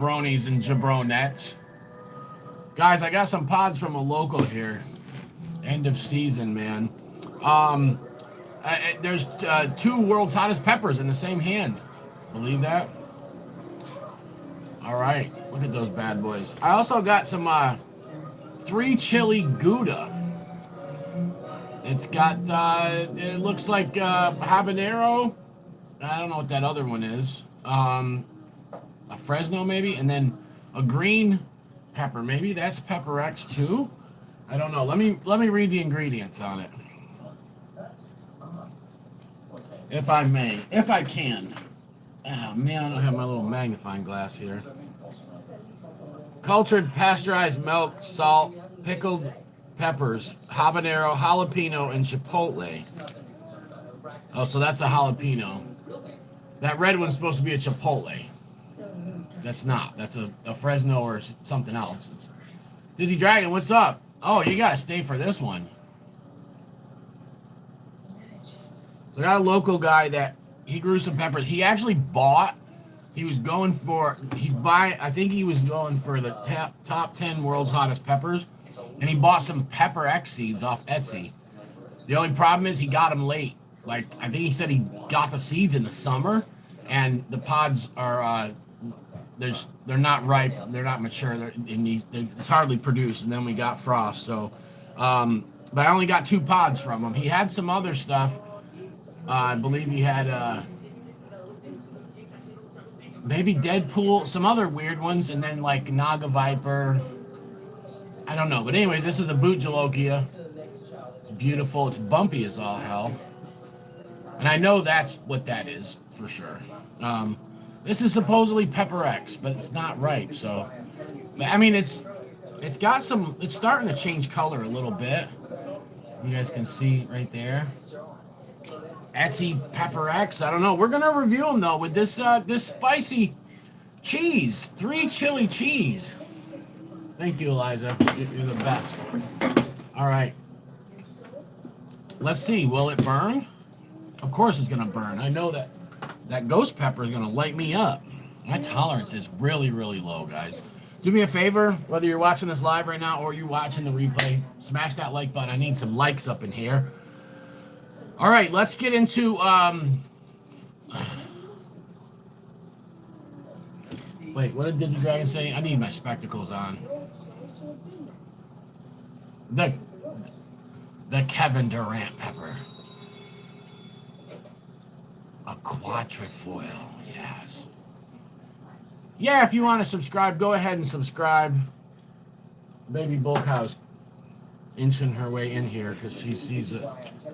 Bronies and jabronettes. Guys, I got some pods from a local here. End of season, man. Um, there's two world's hottest peppers in the same hand. Believe that? All right, look at those bad boys. I also got some three chili Gouda. It's got, it looks like habanero. I don't know what that other one is. A Fresno maybe, and then a green pepper. Maybe that's Pepper X too. I don't know. Let me read the ingredients on it, if I may, if I can. Oh man, I don't have my little magnifying glass here. Cultured pasteurized milk, salt, pickled peppers, habanero, jalapeno, and chipotle. Oh, so that's a jalapeno. That red one's supposed to be a chipotle. That's not. That's a Fresno or something else. It's Dizzy Dragon, what's up? Oh, you gotta stay for this one. So I got a local guy that he grew some peppers. He actually bought. He was going for. I think he was going for the top 10 world's hottest peppers, and he bought some Pepper X seeds off Etsy. The only problem is he got them late. Like I think he said he got the seeds in the summer, and the pods are. They're not ripe, they're not mature, it's hardly produced, and then we got frost. So, but I only got 2 pods from him. He had some other stuff. I believe he had maybe Deadpool, some other weird ones, and then like Naga Viper. I don't know, but anyways, this is a boot Jalokia. It's beautiful. It's bumpy as all hell, and I know that's what that is for sure. This is supposedly Pepper X, but it's not ripe. So, I mean, it's got some. It's starting to change color a little bit. You guys can see right there. Etsy Pepper X. I don't know. We're gonna review them though with this this spicy cheese, 3 chili cheese. Thank you, Eliza. You're the best. All right. Let's see. Will it burn? Of course, it's gonna burn. I know that. That ghost pepper is going to light me up. My tolerance is really, really low, guys. Do me a favor, whether you're watching this live right now or you're watching the replay, smash that like button. I need some likes up in here. All right, let's get into... Wait, what did Dizzy Dragon say? I need my spectacles on. The Kevin Durant pepper. A quatrefoil, yes. Yeah, if you want to subscribe, go ahead and subscribe. Baby Bull Cow's inching her way in here because she sees it.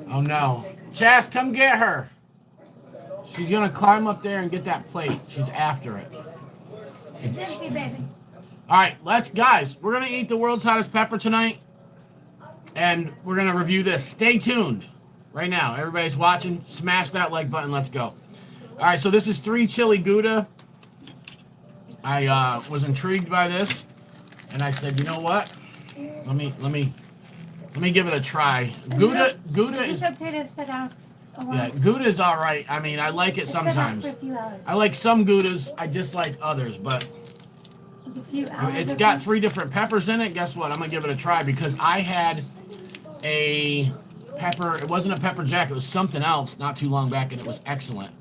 Oh no. Chas, come get her. She's going to climb up there and get that plate. She's after it. All right, guys, we're going to eat the world's hottest pepper tonight. And we're going to review this. Stay tuned. Right now, everybody's watching. Smash that like button. Let's go. All right, so this is 3 chili Gouda. I was intrigued by this, and I said, you know what? Let me give it a try. Gouda is. Yeah, Gouda is all right. I mean, I like it sometimes. I like some Goudas. I dislike others, but it's got 3 different peppers in it. Guess what? I'm gonna give it a try because I had a pepper. It wasn't a pepper jack. It was something else not too long back, and it was excellent.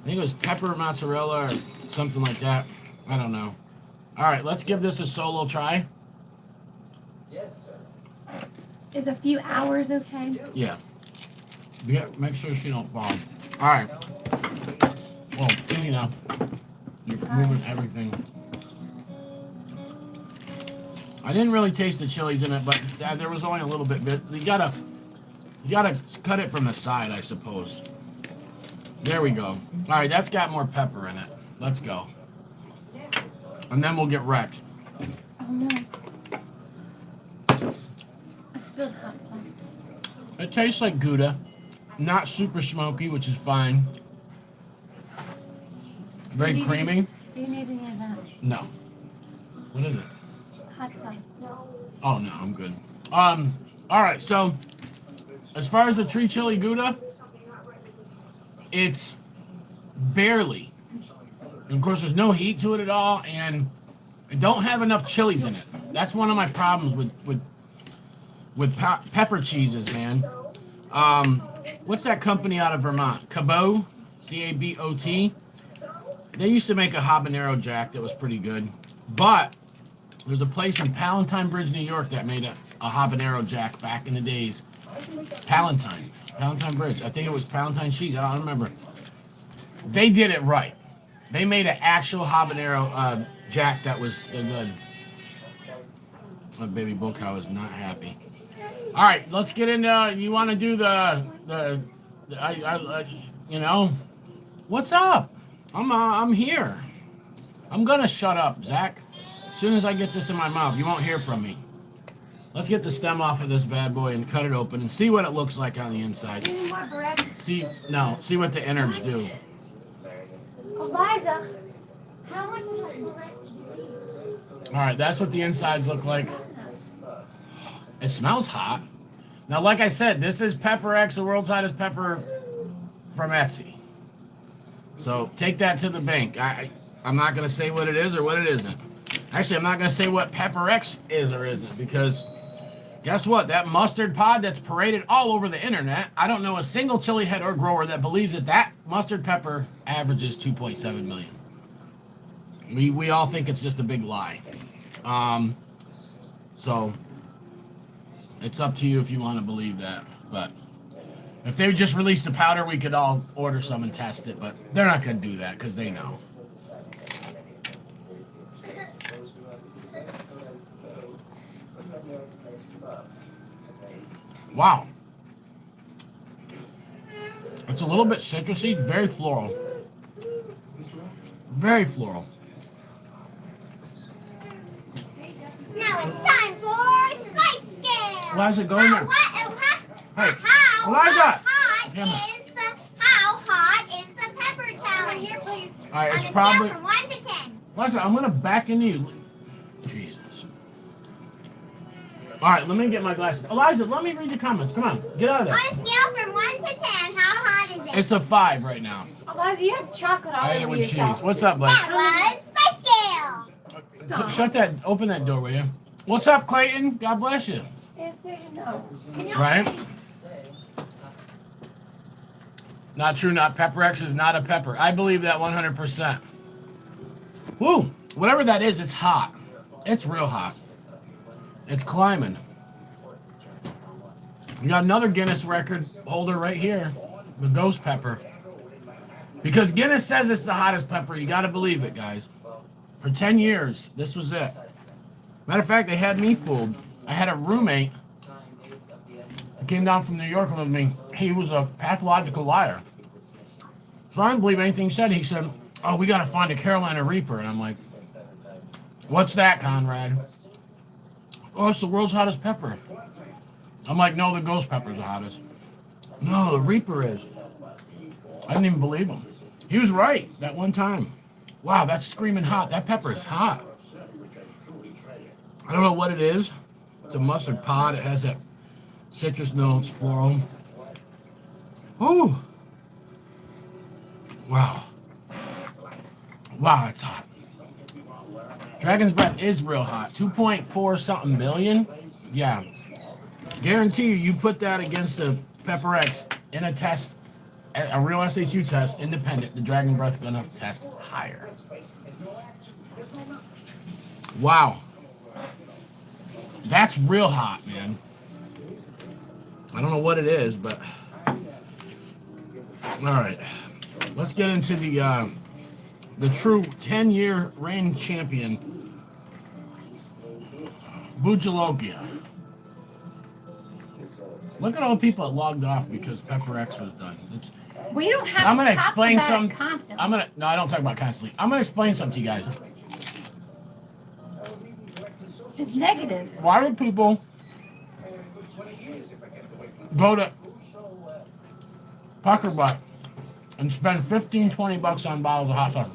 I think it was pepper mozzarella or something like that. I don't know. All right, let's give this a solo try. Yes, sir. Is a few hours okay? Yeah. Make sure she don't fall. All right. Well, easy now. You're moving everything. I didn't really taste the chilies in it, but there was only a little bit. You gotta cut it from the side, I suppose. There we go. All right, that's got more pepper in it. Let's go. And then we'll get wrecked. Oh no. I spilled hot sauce. It tastes like Gouda. Not super smoky, which is fine. Very creamy. Do you need any of that? No. What is it? Hot sauce. Oh no, I'm good. All right, so as far as the 3 chili Gouda, it's barely. And of course, there's no heat to it at all, and I don't have enough chilies in it. That's one of my problems with pepper cheeses, man. What's that company out of Vermont? Cabot, C-A-B-O-T. They used to make a habanero jack that was pretty good, but there's a place in Palatine Bridge, New York, that made a habanero jack back in the days. Palatine Bridge. I think it was Palatine Cheese. I don't remember. They did it right. They made an actual habanero jack that was good. My baby bull cow is not happy. All right, let's get into. You want to do you know, what's up? I'm here. I'm gonna shut up, Zach. As soon as I get this in my mouth, you won't hear from me. Let's get the stem off of this bad boy and cut it open and see what it looks like on the inside. Any more bread? See what the innards do. Eliza, how much of that bread did you eat? All right, that's what the insides look like. It smells hot. Now, like I said, this is Pepper X, the world's hottest pepper from Etsy. So take that to the bank. I'm not going to say what it is or what it isn't. Actually, I'm not going to say what Pepper X is or isn't, because guess what? That mustard pod that's paraded all over the internet, I don't know a single chili head or grower that believes that mustard pepper averages 2.7 million. We all think it's just a big lie. So it's up to you if you want to believe that. But if they just released the powder, we could all order some and test it. But they're not going to do that because they know. Wow. It's a little bit citrusy, very floral. Very floral. Now it's time for Spice Scale. Eliza, go in there. Hey, Eliza! How hot is the pepper challenge? Here, please. All right, On it's a probably. scale from 1 to 10. Eliza, I'm gonna back into you. Jesus. All right, let me get my glasses. Eliza, let me read the comments. Come on, get out of there. On a scale from 1 to 10, how hot is it? It's a 5 right now. Eliza, you have chocolate all I ate it over with yourself. cheese. What's up, Blake? That was Spice Scale. Shut that. Open that door, will you? What's up, Clayton? God bless you. Yes, there you know. Can you Right? Not true. Not Pepper X is not a pepper. I believe that 100%. Woo! Whatever that is, it's hot. It's real hot. It's climbing. We got another Guinness record holder right here, the ghost pepper. Because Guinness says it's the hottest pepper. You got to believe it, guys. For 10 years, this was it. Matter of fact, they had me fooled. I had a roommate who came down from New York with me. He was a pathological liar. So I didn't believe anything he said. He said, "Oh, we got to find a Carolina Reaper." And I'm like, "What's that, Conrad?" "Oh, it's the world's hottest pepper." I'm like, "No, the ghost pepper's the hottest." "No, the Reaper is." I didn't even believe him. He was right that one time. Wow, that's screaming hot. That pepper is hot. I don't know what it is. It's a mustard pod. It has that citrus notes, floral. Ooh. Wow. Wow, it's hot. Dragon's Breath is real hot. 2.4 something billion. Yeah. Guarantee you put that against a Pepper X in a test, a real SHU test, independent, the Dragon Breath gonna test higher. Wow. That's real hot, man. I don't know what it is, but all right. Let's get into the true 10-year reigning champion, Bujalokia. Look at all the people that logged off because Pepper X was done. Well, you don't have I'm to gonna talk explain about some. it constantly. No, I don't talk about constantly. I'm gonna explain something to you guys. It's negative. Why do people go to Pucker Butt and spend $15-20 on bottles of hot sauce,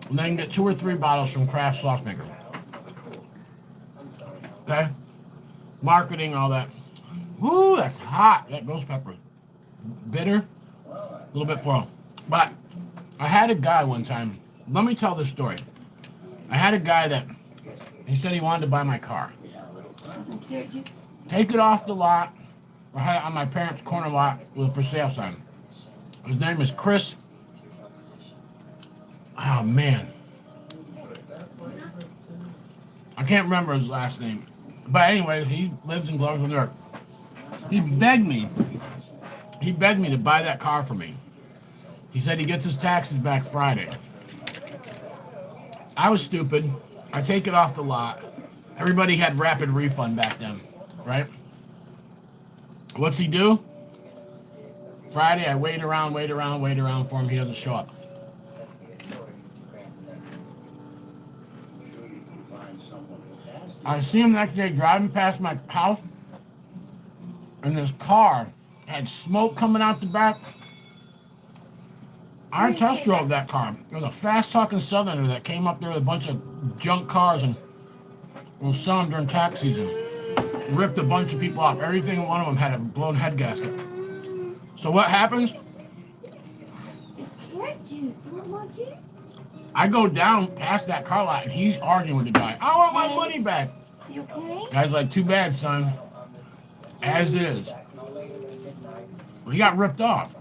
and then get 2 or 3 bottles from Kraft Sauce Maker? Okay, marketing, all that. Woo, that's hot. That ghost pepper, bitter, a little bit floral. But I had a guy one time. Let me tell this story. I had a guy that he said he wanted to buy my car. Take it off the lot. I had it on my parents' corner lot with a for sale sign. His name is Chris. Oh man, I can't remember his last name. But anyway, he lives in Gloversville, New York. He begged me to buy that car for me. He said he gets his taxes back Friday. I was stupid. I take it off the lot. Everybody had rapid refund back then, right? What's he do? Friday, I wait around for him. He doesn't show up. I see him the next day driving past my house, and this car had smoke coming out the back. I test drove that car. There was a fast-talking Southerner that came up there with a bunch of junk cars and was selling them during tax season. Ripped a bunch of people off. Everything one of them had a blown head gasket. So what happens? I go down past that car lot and he's arguing with the guy. I want my money back. You okay? Guy's like, too bad, son. As is. Well, he got ripped off.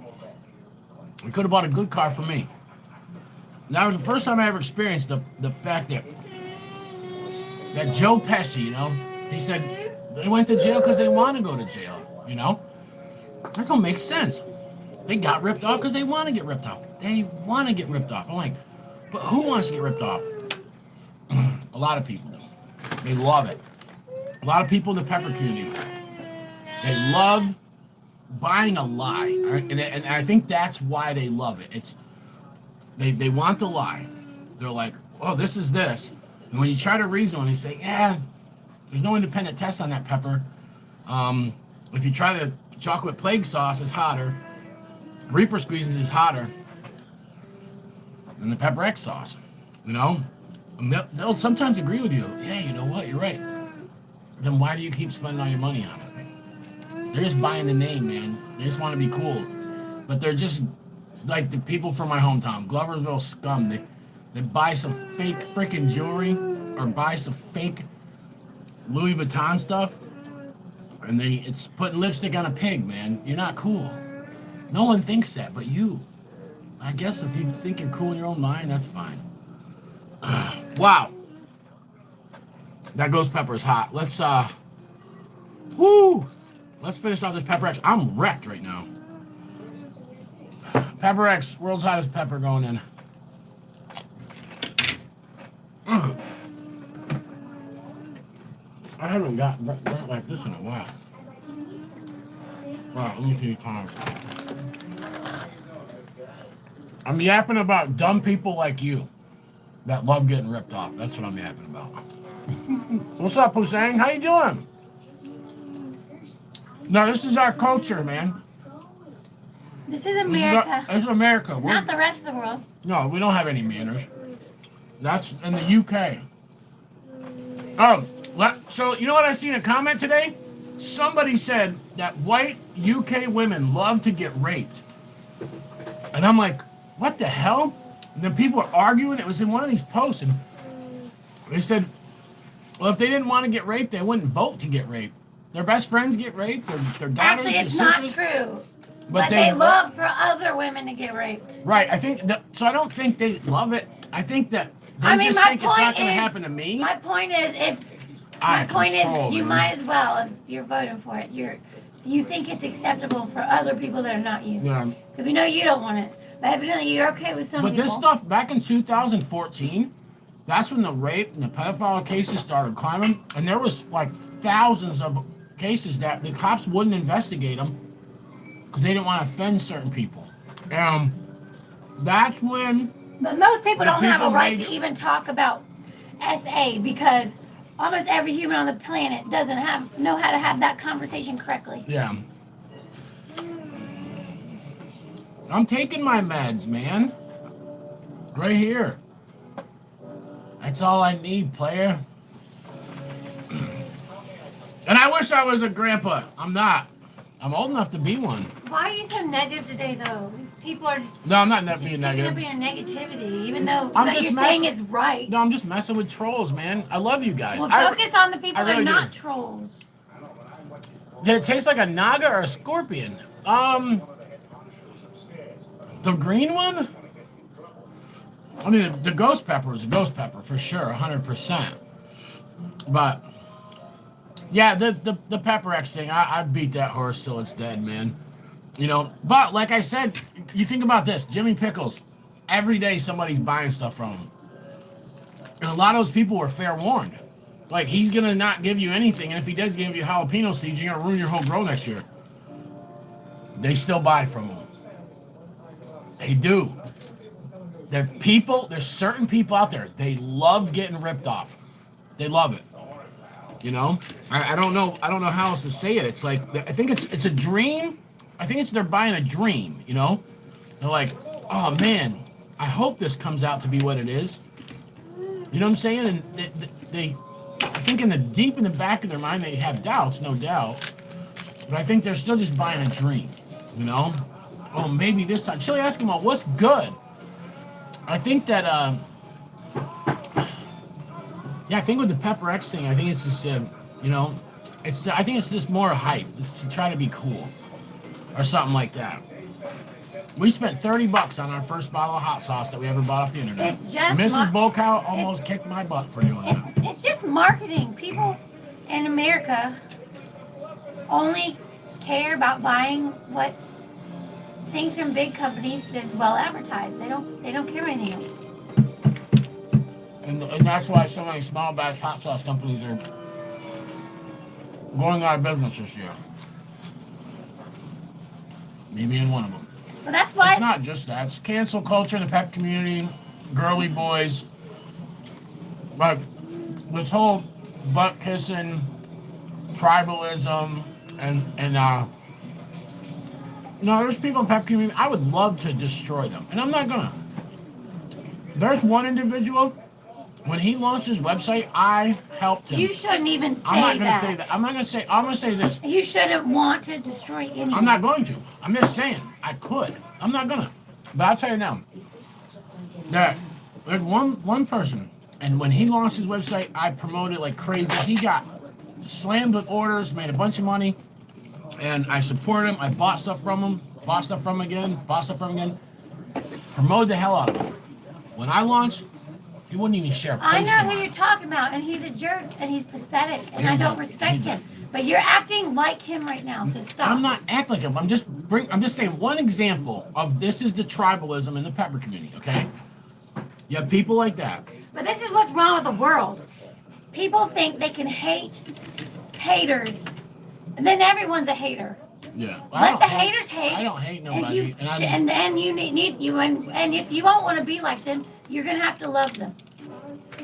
He could have bought a good car for me. That was the first time I ever experienced the fact that Joe Pesci, you know, he said they went to jail because they want to go to jail, you know? That don't make sense. They got ripped off because they want to get ripped off. They want to get ripped off. I'm like, but who wants to get ripped off? A lot of people do. They love it. A lot of people in the pepper community, they love buying a lie. And I think that's why they love it. It's they want the lie. They're like, oh, this is this. And when you try to reason, when they say, yeah, there's no independent test on that pepper. If you try the chocolate plague sauce, it's hotter. Reaper squeezins is hotter than the pepper X sauce. You know? And they'll sometimes agree with you. Yeah, you know what? You're right. Then why do you keep spending all your money on it? They're just buying the name, man. They just want to be cool. But they're just like the people from my hometown, Gloversville scum. They buy some fake freaking jewelry or buy some fake Louis Vuitton stuff, and it's putting lipstick on a pig, man. You're not cool. No one thinks that, but you. I guess if you think you're cool in your own mind, that's fine. Wow. That ghost pepper is hot. Let's finish off this Pepper X. I'm wrecked right now. Pepper X, world's hottest pepper going in. I haven't got burnt like this in a while. Wow, let me see time. I'm yapping about dumb people like you that love getting ripped off. That's what I'm yapping about. What's up, Hussein? How you doing? No, this is our culture, man. This is America. This is America. Not the rest of the world. No, we don't have any manners. That's in the UK. Oh, so you know what I seen a comment today? Somebody said that white UK women love to get raped. And I'm like, what the hell? And then people are arguing. It was in one of these posts. And they said, well, if they didn't want to get raped, they wouldn't vote to get raped. Their best friends get raped. Their daughters. Actually, it's not true. But they love for other women to get raped. Right. I think that, so I don't think they love it. I think that they just think it's not going to happen to me. My point is, you might as well, if you're voting for it, you think it's acceptable for other people that are not you. Yeah. Because we know you don't want it. But evidently you're okay with some people. But this stuff, back in 2014, that's when the rape and the pedophile cases started climbing. And there was like thousands of cases that the cops wouldn't investigate them because they didn't want to offend certain people. That's when... But most people don't have a right to even talk about SA because almost every human on the planet doesn't know how to have that conversation correctly. Yeah. I'm taking my meds, man. Right here. That's all I need, player. And I wish I was a grandpa. I'm not. I'm old enough to be one. Why are you so negative today, though? These people are No, I'm not just being picking up negative. your negativity, even though I'm what just you're saying messing- is right. No, I'm just messing with trolls, man. I love you guys. Well, I- focus on the people I that really are not do. trolls. Did it taste like a naga or a scorpion? The green one? I mean, the ghost pepper is a ghost pepper for sure, 100%. But yeah, the Pepper X thing, I beat that horse till it's dead, man. You know, but like I said, you think about this, Jimmy Pickles. Every day somebody's buying stuff from him, and a lot of those people were fair warned. Like, he's gonna not give you anything, and if he does give you jalapeno seeds, you're gonna ruin your whole grow next year. They still buy from him. They do. There's certain people out there, they love getting ripped off. They love it. You know? I don't know how else to say it. It's like, I think it's a dream. I think they're buying a dream, you know? They're like, oh man, I hope this comes out to be what it is. You know what I'm saying? And they I think deep in the back of their mind, they have doubts, no doubt. But I think they're still just buying a dream, you know? Oh, maybe this time. Chili Eskimo, what's good? I think that, yeah, I think with the Pepper X thing, I think it's just, you know, I think it's just more hype. It's to try to be cool or something like that. We spent $30 on our first bottle of hot sauce that we ever bought off the internet. It's just Mrs. Bokow almost kicked my butt for doing that. It's just marketing. People in America only care about buying what things from big companies that's well advertised. They don't care anything else. And that's why so many small batch hot sauce companies are going out of business this year. Me being one of them. Well, that's why. It's not just that. It's cancel culture in the pep community, girly boys. Like, this whole butt kissing, tribalism, and no, there's people in the pep community, I would love to destroy them. And I'm not gonna. There's one individual, when he launched his website, I helped him. You shouldn't even say that. I'm not gonna say that. I'm gonna say this. You shouldn't want to destroy anyone. I'm not going to. I'm just saying, I could. I'm not gonna. But I'll tell you now, that there's one person, and when he launched his website, I promoted like crazy. He got slammed with orders, made a bunch of money, and I supported him. I bought stuff from him, bought stuff from him again, promoted the hell out of him. When I launched, he wouldn't even share a post. I know of who mine. you're talking about, and he's a jerk, and he's pathetic, and I He's don't a- respect he's a- him. But you're acting like him right now, so stop. I'm not acting like him. I'm just saying one example of this is the tribalism in the pepper community, okay? You have people like that. But this is what's wrong with the world. People think they can hate haters, and then everyone's a hater. Yeah. Let the haters hate. I don't hate And nobody. you And and you need you and if you don't want to be like them, you're gonna have to love them.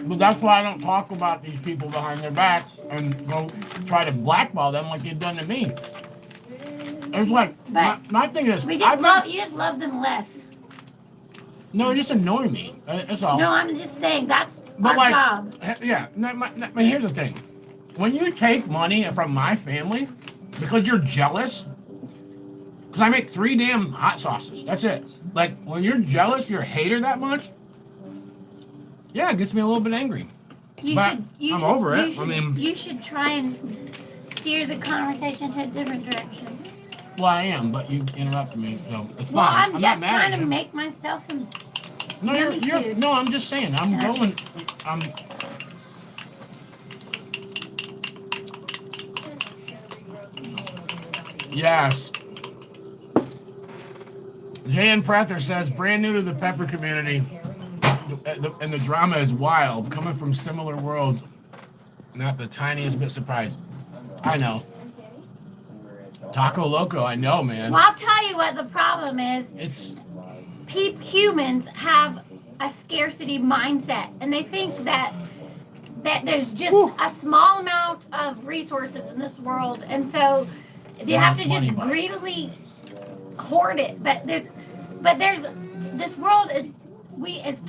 but that's why I don't talk about these people behind their back and go try to blackball them like they've done to me. It's like, But my thing is, you just love them less. no, it just annoy me. That's all. No, I'm just saying that's But our like, job. yeah. But here's the thing: when you take money from my family because you're jealous, because I make 3 damn hot sauces. That's it. Like, when you're jealous, you're a hater that much. Yeah, it gets me a little bit angry. But I'm over it. I mean, you should try and steer the conversation to a different direction. well, I am, but you interrupted me, so it's Well, fine. I'm not just mad trying at to you. make myself some. No, yummy food. no, I'm just saying. I'm Yeah. going. Yes. Jan Prather says, brand new to the pepper community, and the drama is wild. Coming from similar worlds, not the tiniest bit surprised. I know. Taco Loco, I know, man. Well, I'll tell you what the problem is. It's Humans have a scarcity mindset, and they think that there's just a small amount of resources in this world, and so you have to just greedily hoard it. But there's this world is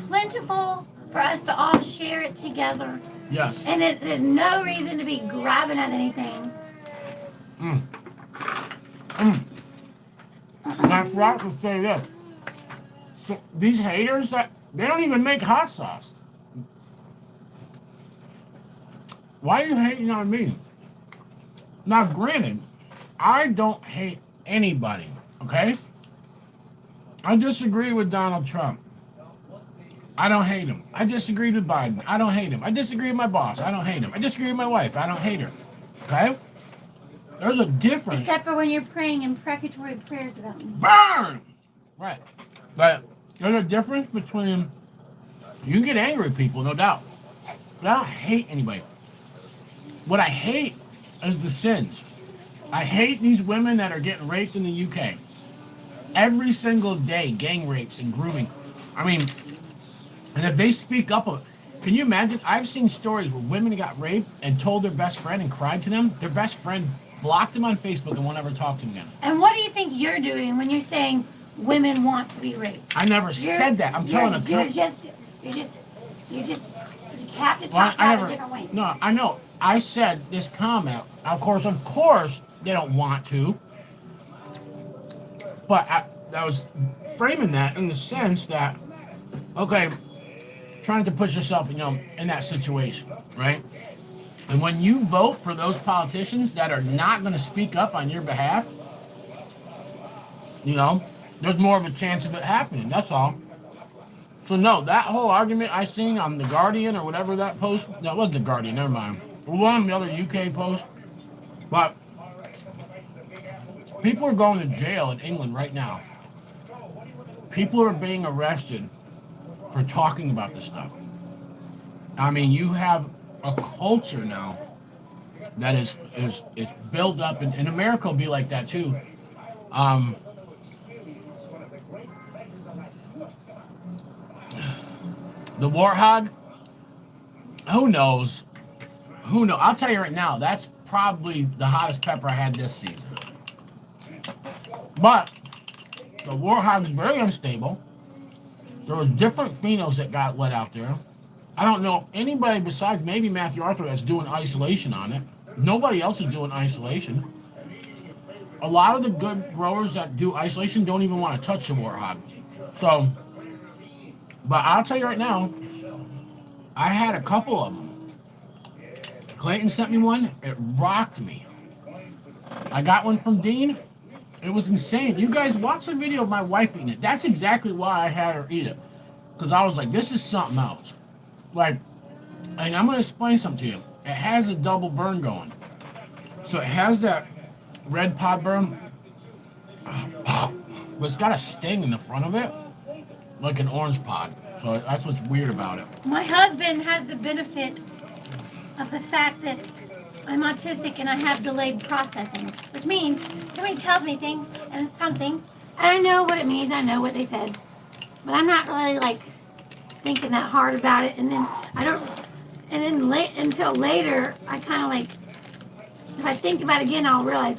plentiful for us to all share it together, yes. and there's no reason to be grabbing at anything. And I forgot to say this. So these haters that they don't even make hot sauce. Why are you hating on me? Now, granted, I don't hate anybody, okay? I disagree with Donald Trump. I don't hate him. I disagree with Biden. I don't hate him. I disagree with my boss. I don't hate him. I disagree with my wife. I don't hate her. Okay? There's a difference. Except for when you're praying imprecatory prayers about me. Burn! Right. But there's a difference between you can get angry at people, no doubt. But I don't hate anybody. What I hate is the sins. I hate these women that are getting raped in the UK. Every single day, gang rapes and grooming. I mean, and if they speak up, can you imagine? I've seen stories where women got raped and told their best friend and cried to them. Their best friend blocked them on Facebook and won't ever talk to them again. And what do you think you're doing when you're saying women want to be raped? I never said that. I'm telling you. You have to talk about a different way. No, I know. I said this comment. Of course, they don't want to. But I was framing that in the sense that, okay, trying to put yourself, in that situation, right? And when you vote for those politicians that are not going to speak up on your behalf, there's more of a chance of it happening. That's all. So no, that whole argument I seen on The Guardian or whatever that post, that wasn't The Guardian, never mind. One of the other UK posts, but people are going to jail in England right now. People are being arrested for talking about this stuff. I mean, you have a culture now that is built up, and America will be like that too. The warthog, who knows? I'll tell you right now, that's probably the hottest pepper I had this season. But the warthog's very unstable. There was different phenols that got let out there. I don't know anybody besides maybe Matthew Arthur that's doing isolation on it. Nobody else is doing isolation. A lot of the good growers that do isolation don't even want to touch the warthog. So, but I'll tell you right now, I had a couple of them. Clayton sent me one. It rocked me. I got one from Dean. It was insane. You guys watch the video of my wife eating it. That's exactly why I had her eat it. Because I was like, this is something else. Like, and I'm going to explain something to you. It has a double burn going. So it has that red pod burn. But it's got a sting in the front of it. Like an orange pod. So that's what's weird about it. My husband has the benefit of the fact that I'm autistic and I have delayed processing, which means somebody tells me things and something, and I know what it means. I know what they said, but I'm not really thinking that hard about it. And then until later, I kind of if I think about it again, I'll realize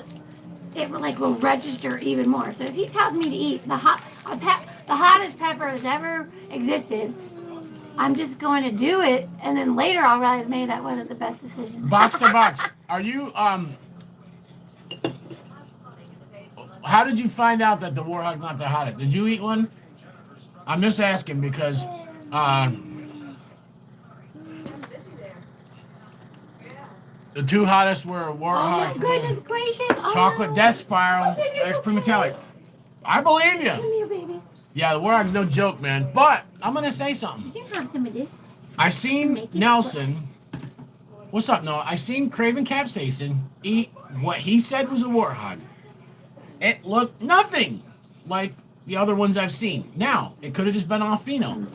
it will register even more. So if he tells me to eat the hottest pepper that's ever existed, I'm just going to do it, and then later I'll realize maybe that wasn't the best decision. Box to box. Are you, how did you find out that the warthog's not the hottest? Did you eat one? I'm just asking because, the two hottest were warthog. Oh my goodness gracious. Chocolate Death Spiral, Experimentalic. I believe you. Come here, baby. Yeah, the warthog's no joke, man. But I'm going to say something. You can have some of this. I seen Nelson. What's up, Noah? I seen Craven Capsaicin eat what he said was a warthog. It looked nothing like the other ones I've seen. Now, it could have just been off pheno.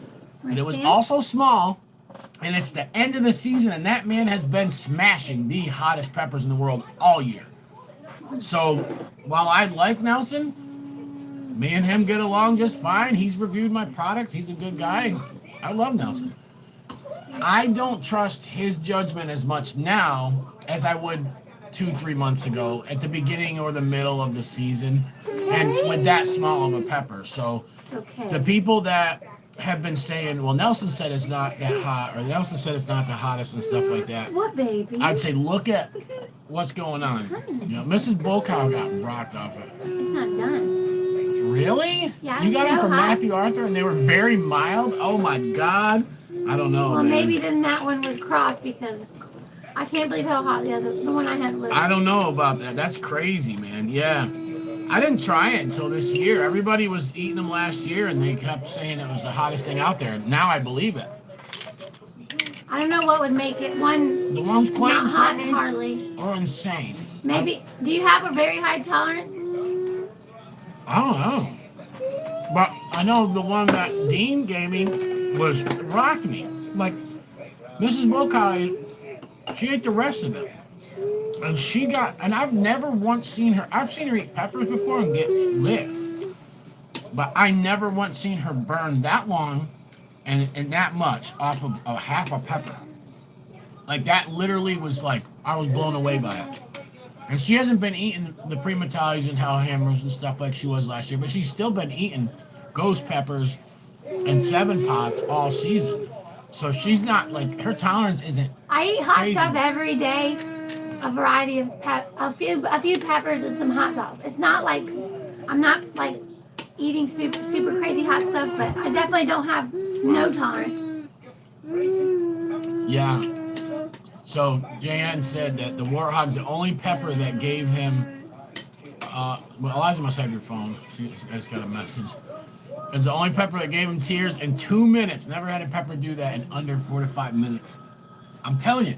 But it was also small, and it's the end of the season, and that man has been smashing the hottest peppers in the world all year. So, while I like Nelson, me and him get along just fine. He's reviewed my products. He's a good guy. I love Nelson. I don't trust his judgment as much now as I would 2-3 months ago at the beginning or the middle of the season, and with that small of a pepper. So the people that have been saying, well, Nelson said it's not that hot, or Nelson said it's not the hottest and stuff like that. What, baby? I'd say look at what's going on. Mrs. Bullcow got rocked off it. It's not done. Really? Yeah, You got them so from hot. Matthew Arthur, and they were very mild. Oh my God! I don't know. Well, man. maybe then that one was crossed because I can't believe how hot the one I had was. I don't know about that. That's crazy, man. Yeah. I didn't try it until this year. Everybody was eating them last year, and they kept saying it was the hottest thing out there. Now I believe it. I don't know what would make it one The ones Clayton not hot sent me hardly. are insane. Maybe. Do you have a very high tolerance? I don't know. But I know the one that Dean gave me was rocked me. Like, Mrs. Wilcox, she ate the rest of it. And she got, and I've never once seen her, I've seen her eat peppers before and get lit. But I never once seen her burn that long and that much off of a half a pepper. Like, that literally was like, I was blown away by it. And she hasn't been eating the Primatali's and Hellhammers and stuff like she was last year, but she's still been eating ghost peppers and 7-pots all season. So she's not, like, her tolerance isn't I eat hot crazy. stuff every day. A variety of a few peppers and some hot sauce. It's not like I'm not like eating super crazy hot stuff, but I definitely don't have no tolerance. Yeah. So JN said that the Warthog's the only pepper that gave him. Well, Eliza must have your phone. She just got a message. It's the only pepper that gave him tears in 2 minutes. Never had a pepper do that in under 4 to 5 minutes. I'm telling you,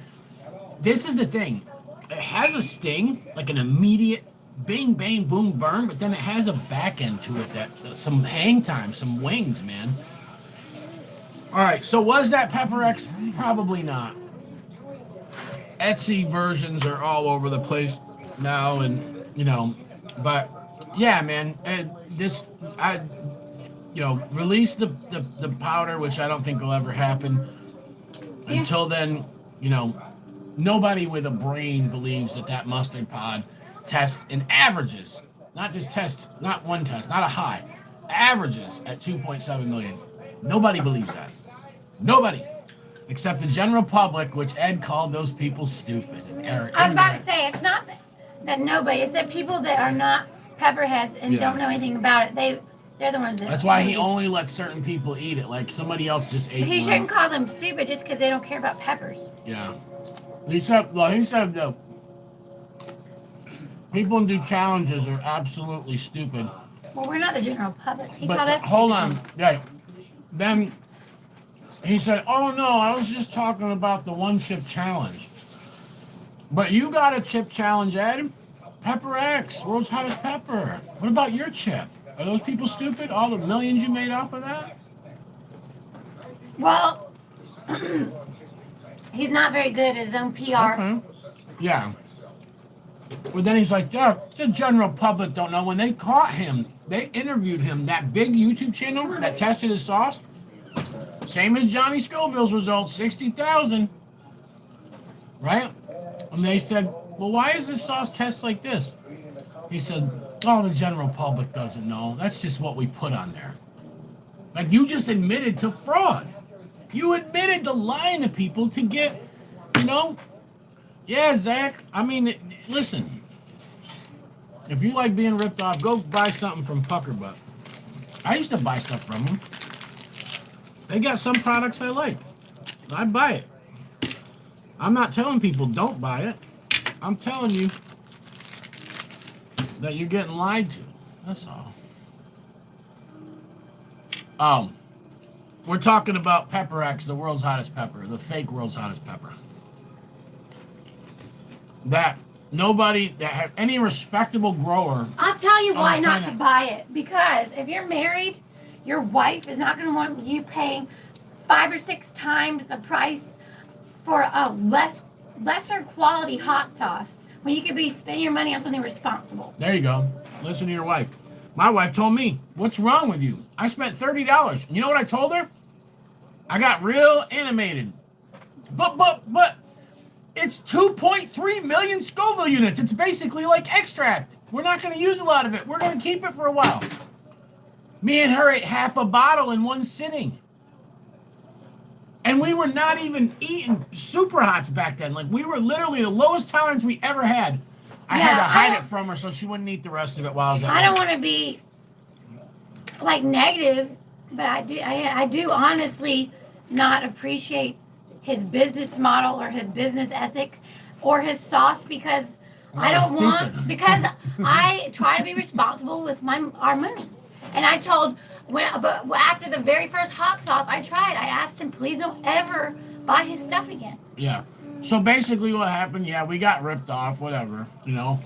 this is the thing. It has a sting, like an immediate bing, bang, boom, burn, but then it has a back end to it that some hang time, some wings, man. All right, so was that Pepper X? Probably not. Etsy versions are all over the place now, and but yeah, man, release the powder, which I don't think will ever happen. Yeah. Until then, nobody with a brain believes that mustard pod test in averages, not just tests, not one test, not a high, averages at 2.7 million. Nobody believes that. Nobody. Except the general public, which Ed called those people stupid. I was about to say, it's not that nobody, it's that people that are not pepperheads and don't know anything about it. They're the ones that... That's why he only lets certain people eat it. Like somebody else just ate He one. shouldn't call them stupid just because they don't care about peppers. Yeah. He said the people who do challenges are absolutely stupid. Well, we're not the general public. He But called us hold stupid. on. Yeah. Then he said, oh no, I was just talking about the one chip challenge. But you got a chip challenge, Ed. Pepper X, world's hottest pepper. What about your chip? Are those people stupid? All the millions you made off of that? Well, he's not very good at his own PR. Okay. Yeah. But then he's like, yeah, the general public don't know. When they caught him, they interviewed him, that big YouTube channel that tested his sauce. Same as Johnny Scoville's results, 60,000. Right? And they said, well, why is this sauce test like this? He said, oh, the general public doesn't know. That's just what we put on there. Like, you just admitted to fraud. You admitted to lying to people to get, Yeah, Zach. I mean, listen. If you like being ripped off, go buy something from Pucker Butt. I used to buy stuff from them. They got some products I like. I buy it. I'm not telling people don't buy it. I'm telling you that you're getting lied to. That's all. We're talking about Pepper X, the world's hottest pepper, the fake world's hottest pepper. That nobody that have any respectable grower. I'll tell you why the not to planet. buy it. Because if you're married, your wife is not going to want you paying 5 or 6 times the price for a lesser quality hot sauce when you could be spending your money on something responsible. There you go. Listen to your wife. My wife told me, what's wrong with you? I spent $30. You know what I told her? I got real animated. But it's 2.3 million Scoville units. It's basically like extract. We're not going to use a lot of it. We're going to keep it for a while. Me and her ate half a bottle in one sitting. And we were not even eating super hots back then. Like, we were literally the lowest tolerance we ever had. I had to hide it from her so she wouldn't eat the rest of it while I was at I don't want to be like negative, but I do honestly not appreciate his business model or his business ethics or his sauce because I don't want because I try to be responsible with our money. And I told but after the very first hot sauce I tried, I asked him, please don't ever buy his stuff again. Yeah. So basically, what happened? Yeah, we got ripped off. Whatever, you know.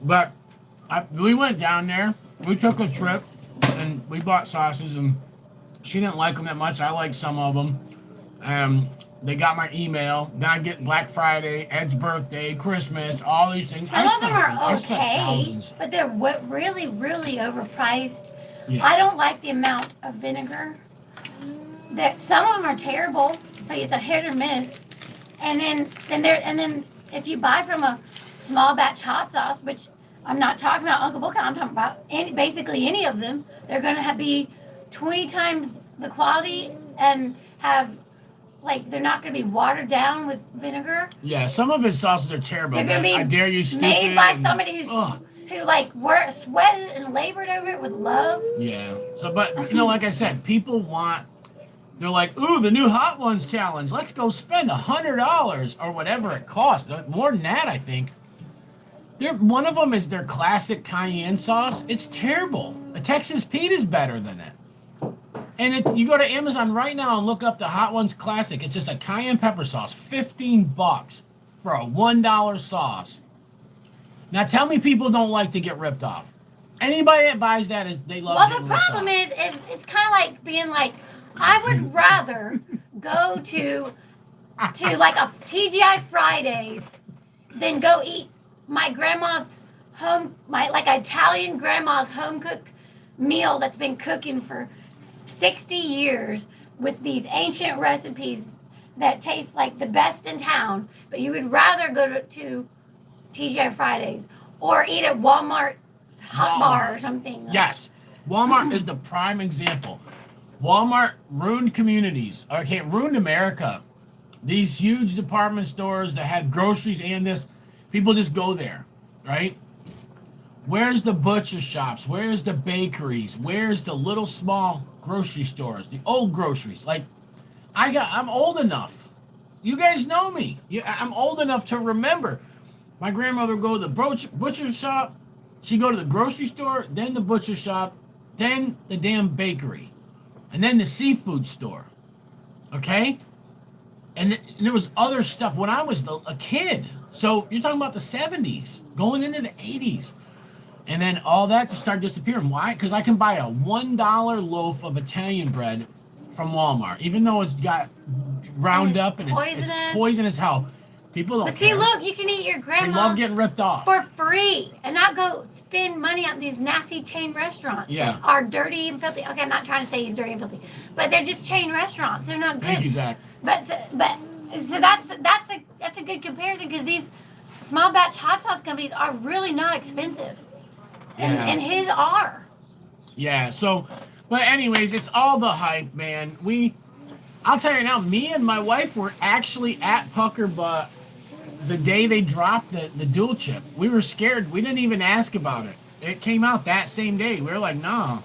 But we went down there. We took a trip, and we bought sauces, and she didn't like them that much. I liked some of them. They got my email. Then I get Black Friday, Ed's birthday, Christmas, all these things. Some of them are okay, but they're really, really overpriced. Yeah. I don't like the amount of vinegar. Some of them are terrible, so it's a hit or miss. And then if you buy from a small batch hot sauce, which I'm not talking about Uncle Boca, I'm talking about basically any of them, they're going to be 20 times the quality and have, like, they're not going to be watered down with vinegar. Yeah, some of his sauces are terrible. They're going to be I dare you, stupid, made by somebody who like sweated and labored over it with love. Yeah. So, but, you know, like I said, people they're like, ooh, the new Hot Ones challenge. Let's go spend $100 or whatever it costs. More than that, I think. One of them is their classic cayenne sauce. It's terrible. The Texas Pete is better than it. And you go to Amazon right now and look up the Hot Ones Classic. It's just a cayenne pepper sauce, $15 for a $1 sauce. Now tell me people don't like to get ripped off. Anybody that buys that they love. Well, the problem is it's kind of like being like, I would rather go to like a TGI Fridays than go eat my grandma's like Italian grandma's home cooked meal that's been cooking for 60 years with these ancient recipes that taste like the best in town. But you would rather go to TGI Fridays or eat at Walmart's Hot Bar or something. Yes, Walmart is the prime example. Walmart ruined communities. Okay, ruined America. These huge department stores that had groceries and this, people just go there, right? Where's the butcher shops? Where's the bakeries? Where's the little small grocery stores? The old groceries. Like, I'm old enough. You guys know me. I'm old enough to remember. My grandmother would go to the butcher shop. She'd go to the grocery store, then the butcher shop, then the damn bakery. And then the seafood store, okay? And there was other stuff when I was a kid. So you're talking about the 70s, going into the 80s. And then all that just started disappearing. Why? Because I can buy a $1 loaf of Italian bread from Walmart, even though it's got Roundup and it's poison as hell. People don't care. But see, look, you can eat your grandma's. They love getting ripped off. For free and not go spend money on these nasty chain restaurants that are dirty and filthy. Okay, I'm not trying to say he's dirty and filthy, but they're just chain restaurants. They're not good. Thank you, Zach. But that's a good comparison because these small batch hot sauce companies are really not expensive, and his are. Yeah. So, but anyways, it's all the hype, man. I'll tell you now. Me and my wife were actually at Pucker Butt the day they dropped the dual chip. We were scared. We didn't even ask about it. It came out that same day. We were like, no.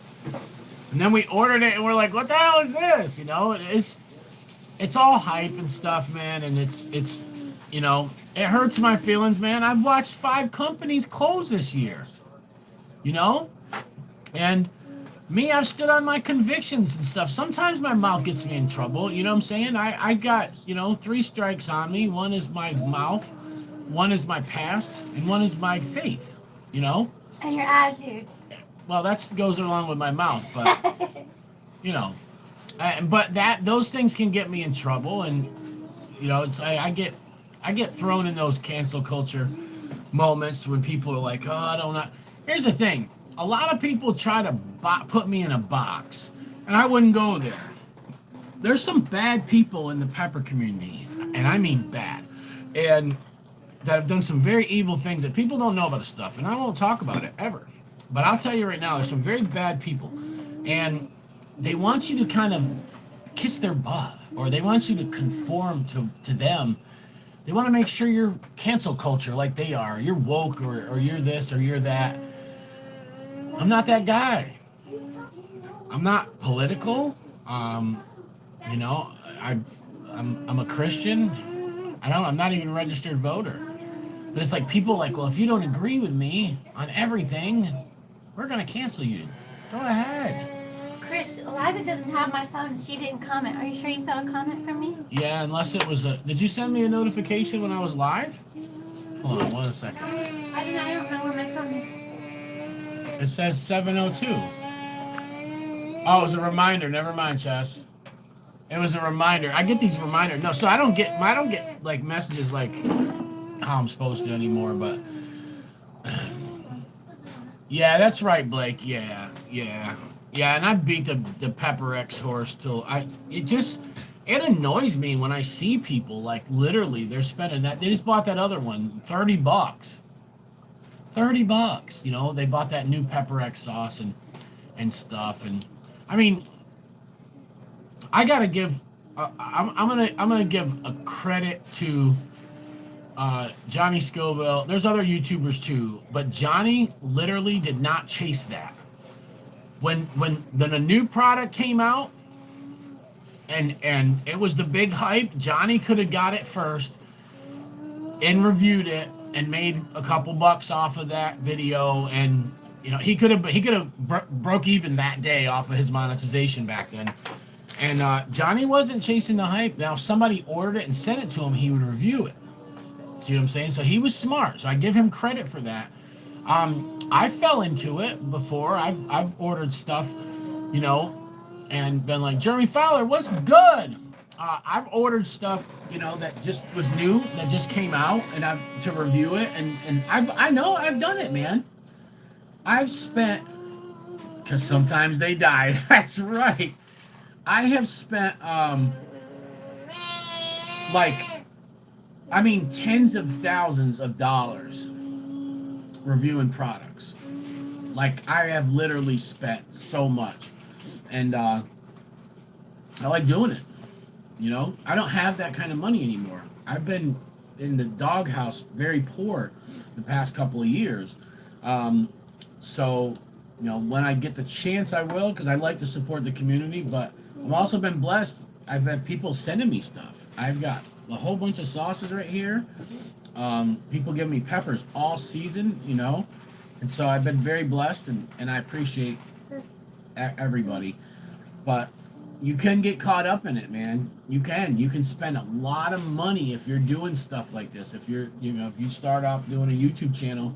And then we ordered it, and we're like, what the hell is this? You know, it's all hype and stuff, man. And it's you know, it hurts my feelings, man. I've watched 5 companies close this year. You know, and me, I've stood on my convictions and stuff. Sometimes my mouth gets me in trouble. You know what I'm saying? I got, 3 strikes on me. One is my mouth, one is my past, and one is my faith, And your attitude. Well, that goes along with my mouth, but, but those things can get me in trouble. And, I get thrown in those cancel culture moments when people are like, oh, I don't know. Here's the thing. A lot of people try to put me in a box, and I wouldn't go there. There's some bad people in the pepper community, and I mean bad, and that have done some very evil things that people don't know about this stuff, and I won't talk about it ever. But I'll tell you right now, there's some very bad people, and they want you to kind of kiss their butt, or they want you to conform to them. They want to make sure you're cancel culture like they are. You're woke, or you're this, or you're that. I'm not that guy. I'm not political. You know, I'm a Christian. I'm not even a registered voter. But it's like people like, well, if you don't agree with me on everything, we're gonna cancel you. Go ahead. Chris, Eliza doesn't have my phone. She didn't comment. Are you sure you saw a comment from me? Yeah, unless it was a. Did you send me a notification when I was live? Hold on 1 second. I don't know where my phone is. It says 7:02. Oh, it was a reminder. Never mind, Chess. It was a reminder. I get these reminders. No, so I don't get like messages like how I'm supposed to anymore. But yeah, that's right, Blake. Yeah. And I beat the Pepper X horse till it annoys me when I see people like literally they're spending that. They just bought that other one, $30. $30. You know, they bought that new Pepper X sauce and stuff. And I mean, I gotta give. I'm gonna give a credit to Johnny Scoville. There's other YouTubers too, but Johnny literally did not chase that. When a new product came out and it was the big hype, Johnny could have got it first and reviewed it and made a couple bucks off of that video, and you know he could have broke even that day off of his monetization back then. And Johnny wasn't chasing the hype. Now, if somebody ordered it and sent it to him, he would review it. See what I'm saying? So he was smart. So I give him credit for that. I fell into it before. I've ordered stuff, you know, and been like, Jeremy Fowler, what's good? I've ordered stuff, you know, that just was new, that just came out, and I've to review it, and I know I've done it, man. I've spent, because sometimes they die. That's right. I have spent tens of thousands of dollars reviewing products. Like I have literally spent so much, and I like doing it. You know, I don't have that kind of money anymore. I've been in the doghouse, very poor, the past couple of years. So, you know, when I get the chance, I will, because I like to support the community. But I've also been blessed. I've had people sending me stuff. I've got a whole bunch of sauces right here. People give me peppers all season, you know. And so I've been very blessed, and I appreciate everybody. But you can get caught up in it, man. You can spend a lot of money if you're doing stuff like this. If you're, you know, if you start off doing a YouTube channel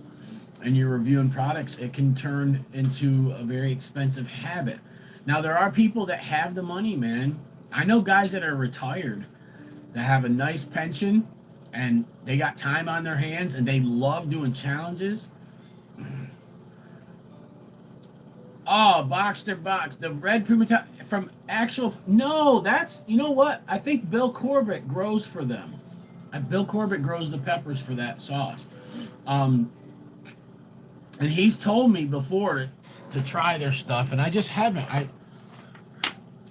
and you're reviewing products, it can turn into a very expensive habit. Now, there are people that have the money, man. I know guys that are retired that have a nice pension and they got time on their hands and they love doing challenges. Oh, Boxster Box, the red Puma from actual. No, that's, you know what? I think Bill Corbett grows for them. Bill Corbett grows the peppers for that sauce. And he's told me before to try their stuff, and I just haven't.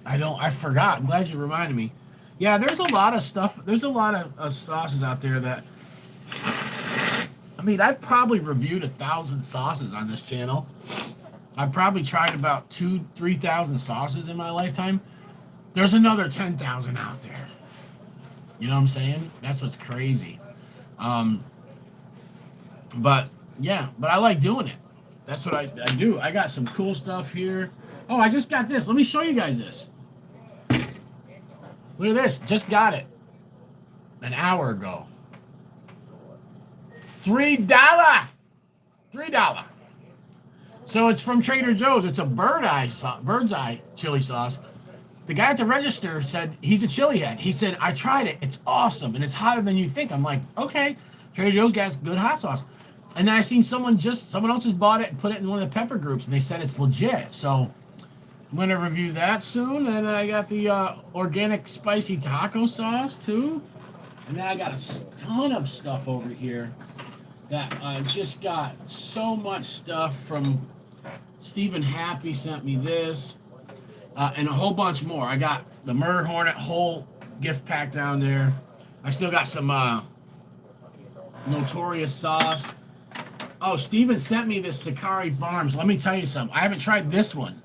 I forgot. I'm glad you reminded me. Yeah, there's a lot of stuff. There's a lot of sauces out there that. I mean, I've probably reviewed 1,000 sauces on this channel. I've probably tried about 2,000-3,000 sauces in my lifetime. There's another 10,000 out there. You know what I'm saying? That's what's crazy. But yeah, but I like doing it. That's what I do. I got some cool stuff here. Oh, I just got this. Let me show you guys this. Look at this. Just got it an hour ago. $3. $3. So it's from Trader Joe's. It's a bird's eye chili sauce. The guy at the register said he's a chili head. He said, I tried it. It's awesome, and it's hotter than you think. I'm like, okay. Trader Joe's got good hot sauce. And then I seen someone else just bought it and put it in one of the pepper groups, and they said it's legit. So I'm going to review that soon. And I got the organic spicy taco sauce, too. And then I got a ton of stuff over here that I just got so much stuff from Stephen Happy sent me this. And a whole bunch more. I got the Murder Hornet whole gift pack down there. I still got some Notorious sauce. Oh, Steven sent me this Sakari Farms. Let me tell you something. I haven't tried this one,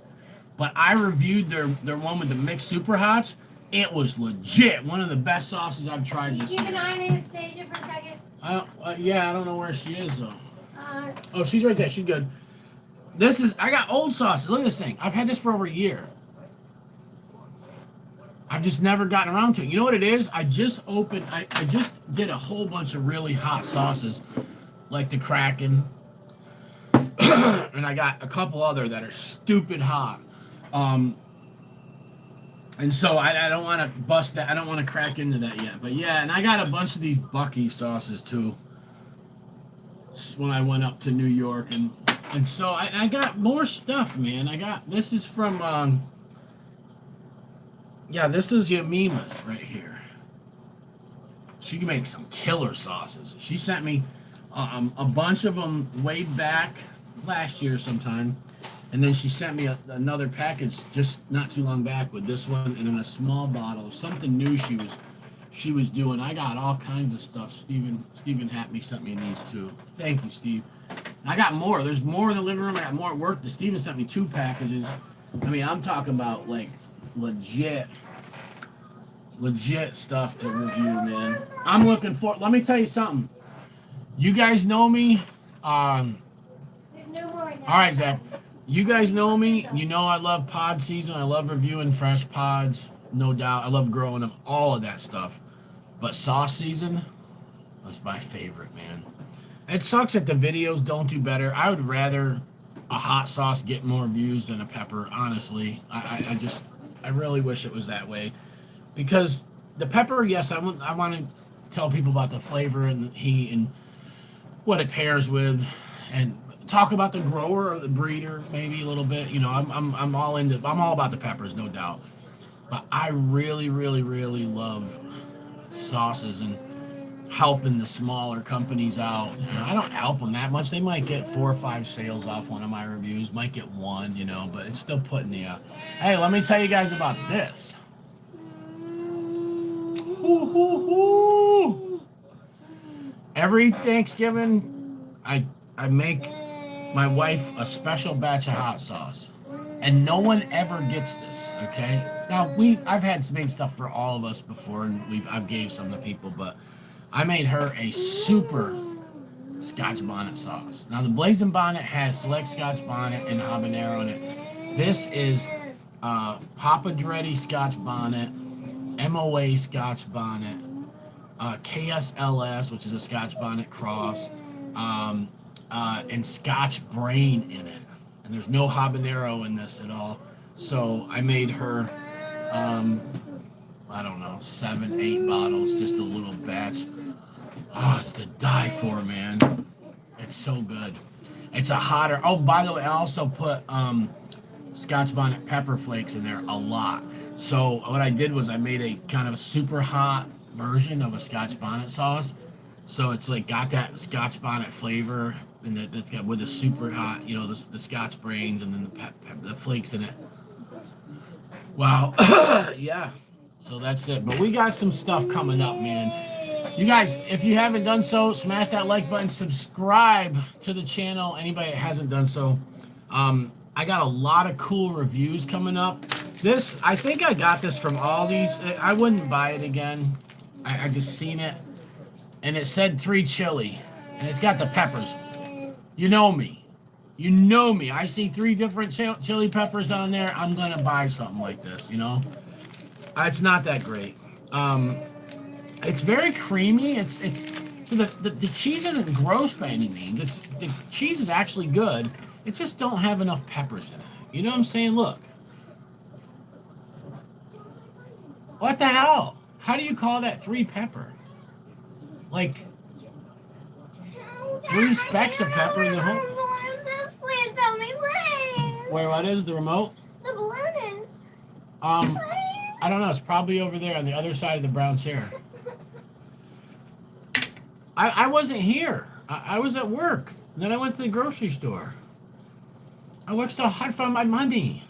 But I reviewed their one with the mixed super hots. It was legit. One of the best sauces I've tried this Keep an year. eye on Anastasia for a second. I don't know where she is though. Uh, Oh, she's right there. She's good. I got old sauces. Look at this thing. I've had this for over a year. I've just never gotten around to it. You know what it is? I just did a whole bunch of really hot sauces, like the Kraken, and I got a couple other that are stupid hot. And so I don't want to bust that. I don't want to crack into that yet. But yeah, and I got a bunch of these Bucky sauces too. When I went up to New York, and so I got more stuff, man. This is from this is Yamima's right here. She can make some killer sauces. She sent me a bunch of them way back last year sometime, and then she sent me another package just not too long back with this one, and then a small bottle of something new she was doing. I got all kinds of stuff. Stephen Happy sent me these too. Thank you, Steve. I got more. There's more in the living room. I got more at work. Stephen sent me 2 packages. I mean, I'm talking about like legit stuff to review, man. I'm looking for. Let me tell you something. You guys know me. there's no more right now. All right, Zach. You guys know me. You know I love pod season. I love reviewing fresh pods, no doubt. I love growing them, all of that stuff. But sauce season was my favorite, man. It sucks that the videos don't do better. I would rather a hot sauce get more views than a pepper, honestly. I really wish it was that way. Because the pepper, yes, I want to tell people about the flavor and the heat and what it pairs with, and talk about the grower or the breeder maybe a little bit. You know, I'm all about the peppers, no doubt. But I really, really, really love sauces and helping the smaller companies out. You know, I don't help them that much. They might get 4 or 5 sales off one of my reviews, might get 1, you know, but it's still putting me out. Hey, let me tell you guys about this. Every Thanksgiving, I make my wife a special batch of hot sauce, and no one ever gets this. Okay, now I've had made stuff for all of us before, and I've gave some to people, but I made her a super Scotch bonnet sauce. Now the Blazing Bonnet has select Scotch bonnet and habanero in it. This is Papa Dreddy Scotch bonnet, MOA Scotch bonnet, KSLS, which is a Scotch bonnet cross, and Scotch brain in it. And there's no habanero in this at all. So I made her, I don't know, 7, 8 bottles, just a little batch. Oh, it's to die for, man. It's so good. It's a hotter. Oh, by the way, I also put Scotch bonnet pepper flakes in there a lot. So what I did was I made a kind of a super hot version of a Scotch bonnet sauce. So it's like got that Scotch bonnet flavor, and that's got with the super hot, you know, the Scotch brains and then the flakes in it. Wow. Yeah. So that's it. But we got some stuff coming up, man. You guys, if you haven't done so, smash that like button, subscribe to the channel. Anybody that hasn't done so. I got a lot of cool reviews coming up. I think I got this from Aldi's. I wouldn't buy it again. I just seen it, and it said 3 chili, and it's got the peppers. You know me. You know me. I see 3 different chili peppers on there. I'm gonna buy something like this. You know, it's not that great. It's very creamy. So the cheese isn't gross by any means. The cheese is actually good. It just don't have enough peppers in it. You know what I'm saying? Look. What the hell? How do you call that 3 pepper? Like 3 specks of pepper in the whole. Please tell me, please. Wait, what is the remote? The balloon is. I don't know. It's probably over there on the other side of the brown chair. I wasn't here. I was at work. And then I went to the grocery store. I worked so hard for my money.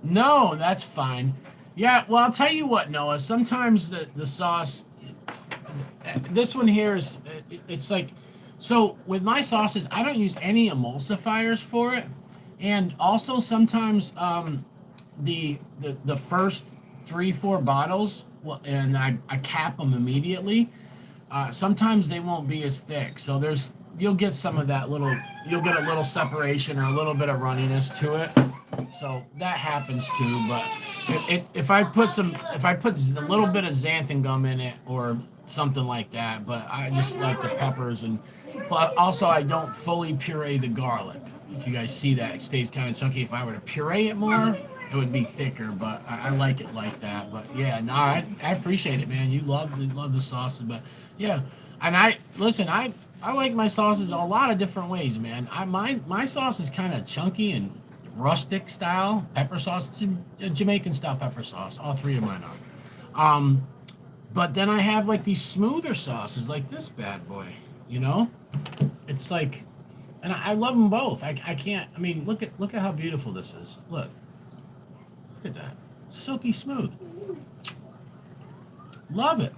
No, that's fine. Yeah, well, I'll tell you what, Noah. Sometimes the sauce, this one here is it's like so with my sauces I don't use any emulsifiers for it, and also sometimes the first 3-4 bottles and I cap them immediately. Sometimes they won't be as thick, so you'll get some of that you'll get a little separation or a little bit of runniness to it. So that happens too. But if I put a little bit of xanthan gum in it or something like that, but I just like the peppers, and but also I don't fully puree the garlic. If you guys see that, it stays kind of chunky. If I were to puree it more, it would be thicker, but I like it like that. But yeah, no, I appreciate it, man. You love the sauces, but yeah, and I like my sauces a lot of different ways, man. My sauce is kind of chunky and rustic style pepper sauce. It's a Jamaican style pepper sauce. All three of mine are. But then I have like these smoother sauces, like this bad boy. You know, it's like, and I love them both. I can't. I mean, look at how beautiful this is. Look at that, silky smooth. Love it.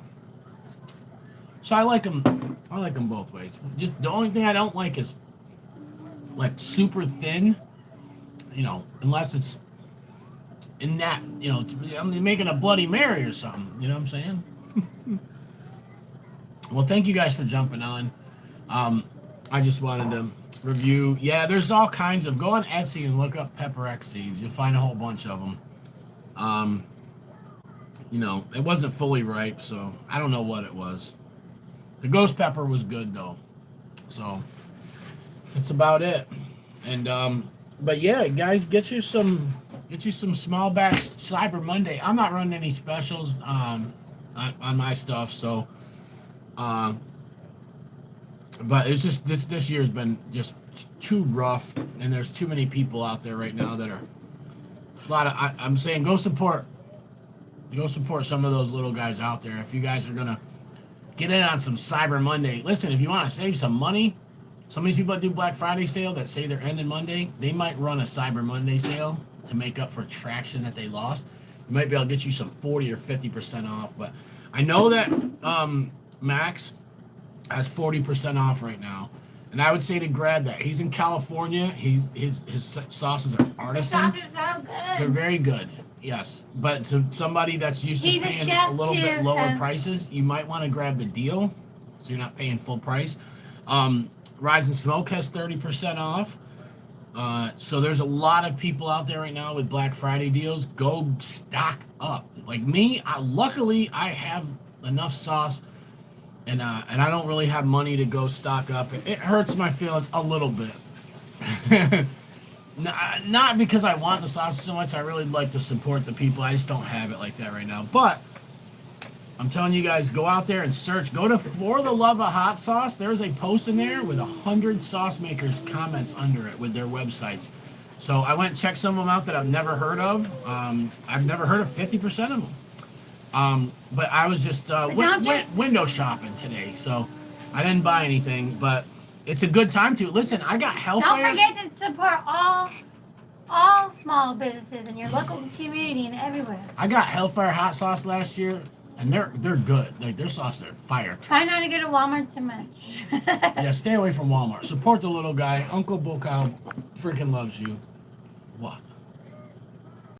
So I like them. I like them both ways. Just the only thing I don't like is like super thin. You know, unless it's in that. You know, I'm making a Bloody Mary or something. You know what I'm saying? Well, thank you guys for jumping on. I just wanted to review. Yeah, there's all kinds of. Go on Etsy and look up Pepper X seeds. You'll find a whole bunch of them. You know, it wasn't fully ripe, so I don't know what it was. The ghost pepper was good though, so that's about it. And but yeah, guys, get you some small batch Cyber Monday. I'm not running any specials on my stuff, so but it's just this year's been just too rough, and there's too many people out there right now that are a lot of. I'm saying go support some of those little guys out there. If you guys are gonna get in on some Cyber Monday, listen, if you want to save some money, some of these people that do Black Friday sale that say they're ending Monday, they might run a Cyber Monday sale to make up for traction that they lost. You might be able to get you some 40 or 50% off. But I know that Max has 40% off right now, and I would say to grab that. He's in California. His sauces are artisan. The sauces are so good. They're very good. Yes, but to somebody that's used to He's a paying chef a little too, bit lower so- prices, you might want to grab the deal, so you're not paying full price. Rise and Smoke has 30% off. So there's a lot of people out there right now with Black Friday deals. Go stock up. Like me, luckily I have enough sauce, and I don't really have money to go stock up. It hurts my feelings a little bit. Not because I want the sauce so much. I really like to support the people. I just don't have it like that right now. But I'm telling you guys, go out there and search. Go to For the Love of Hot Sauce. There's a post in there with 100 sauce makers' comments under it with their websites. So I went and checked some of them out that I've never heard of. I've never heard of 50% of them. But I was just window shopping today, so I didn't buy anything. But it's a good time to listen. I got Hellfire. Don't forget to support all small businesses in your local community and everywhere. I got Hellfire hot sauce last year, and they're good. Like their sauces are fire. Try not to go to Walmart too much. Yeah, stay away from Walmart. Support the little guy. Uncle Bull Cow freaking loves you. What?